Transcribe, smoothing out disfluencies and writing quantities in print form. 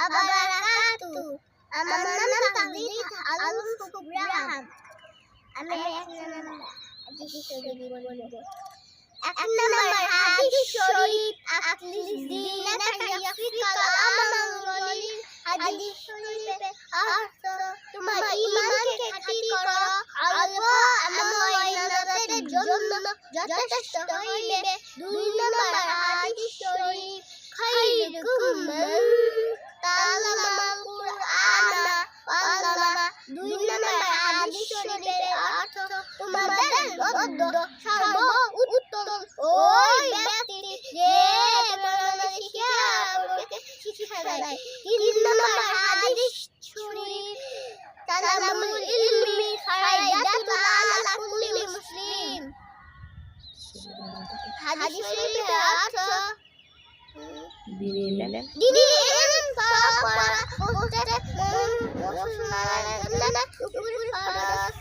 ওয়াবারাকাতুহু। আমার নাম তাকদীর আলম কুবরাহাম। আমি এক নাম্বার হাদিস শরীফ বলবো। এক নাম্বার হাদিস শরীফ আকলিস দীনাকা ইয়াফিকাল আমাল হাদিস শরীফে অর্থ তোমার ঈমানকে খাঁটি করো, আল্লাহ এবং ইবাদতের জন্য যথেষ্ট হইবে। দুই নাম্বার হাদিস শরীফ খায়রুকুম মান তাআল্লামাল কুরআনা ওয়া আল্লামা। দুই নাম্বার হাদিস শরীফের অর্থ তোমাদের মধ্যে সর্বোত্তম ওই ব্যক্তি যে কোরআন শিক্ষা দেয়। তিন নাম্বার হাদিস শরীফ তালামুল ইলমি ফায়দাতুন আলা কুল্লি মুসলিম। হাদিস শরীফের অর্থ দিনের ইলম পড়া প্রত্যেক মুসলমানের জন্য উপর ফরজ।